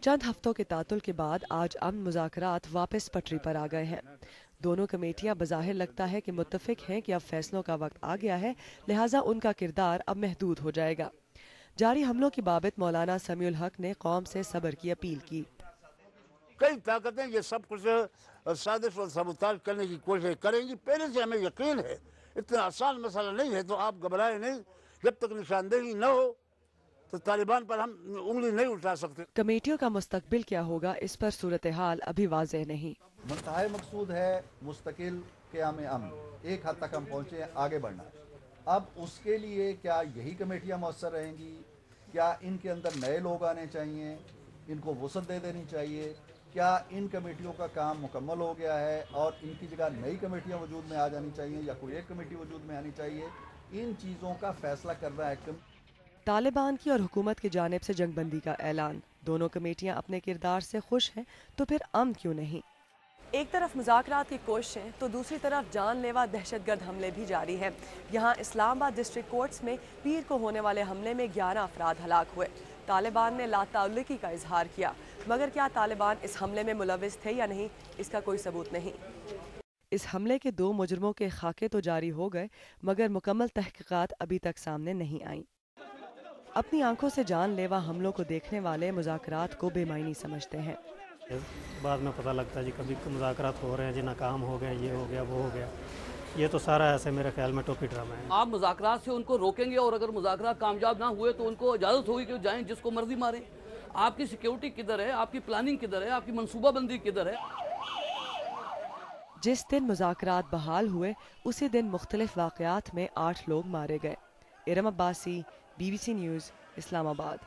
चंद हफ्तों के तातुल के बाद आज अमन मुज़ाकरात वापस पटरी पर आ गए हैं। दोनों कमेटियां बज़ाहिर लगता है कि मुत्तफिक हैं कि अब फैसलों का वक्त आ गया है, लिहाजा उनका किरदार अब महदूद हो जाएगा। जारी हमलों की बाबत मौलाना समीउल हक ने कौम से सब्र की अपील की। कई ताकतें ये सब कुछ साजिश और सबूताज करने की कोशिश करेंगी, पहले से हमें यकीन है। इतना आसान मसला नहीं है, तो आप घबराए नहीं। जब तक निशानदेही न हो तो तालिबान पर हम उंगली नहीं उठा सकते। कमेटियों का मुस्तकबिल क्या होगा, इस पर सूरत हाल अभी वाज़ेह नहीं। मुंतहाई मकसूद है मुस्तकिल क़याम अमन, एक हद तक हम पहुँचे हैं, आगे बढ़ना। अब उसके लिए क्या यही कमेटियाँ मौसर रहेंगी, क्या इनके अंदर नए लोग आने चाहिए, इनको वसअत दे देनी चाहिए, क्या इन कमेटियों का काम मुकम्मल हो गया है और इनकी जगह नई कमेटियाँ वजूद में आ जानी चाहिए या कोई एक कमेटी वजूद में आनी चाहिए, इन चीज़ों का फैसला कर रहा है। तालिबान की और हुकूमत की जानिब से जंगबंदी का ऐलान। दोनों कमेटियां अपने किरदार से खुश हैं, तो फिर अमन क्यों नहीं? एक तरफ मुज़ाकरात की कोशिशें तो दूसरी तरफ जानलेवा दहशतगर्द हमले भी जारी हैं। यहाँ इस्लामाबाद डिस्ट्रिक्ट कोर्ट्स में पीर को होने वाले हमले में 11 अफराद हलाक हुए। तालिबान ने लाताल्लुकी का इजहार किया, मगर क्या तालिबान इस हमले में मुलविस थे या नहीं, इसका कोई सबूत नहीं। इस हमले के 2 मुजरमों के खाके तो जारी हो गए, मगर मुकम्मल तहकीकात अभी तक सामने नहीं आई। अपनी आंखों से जानलेवा हमलों को देखने वाले मुज़ाकरात को बेमायनी समझते हैं। बाद में पता लगता है जी, कभी मुज़ाकरात हो रहे हैं जी, नाकाम हो गए, ये हो गया वो हो गया। ये तो सारा ऐसे मेरे ख्याल में टोपी ड्रामा है। आप मुज़ाकरात से उनको रोकेंगे और अगर मुज़ाकरात कामयाब ना हुए तो उनको इजाज़त होगी कि जाएं जिसको मर्जी मारें। आपकी सिक्योरिटी किधर है, आपकी प्लानिंग किधर है, आपकी मनसूबाबंदी किधर है? जिस दिन मुज़ाकरात बहाल हुए उसी दिन मुख्तलिफ वाक़यात में 8 लोग मारे गए। Iram Abbasi, BBC news, Islamabad.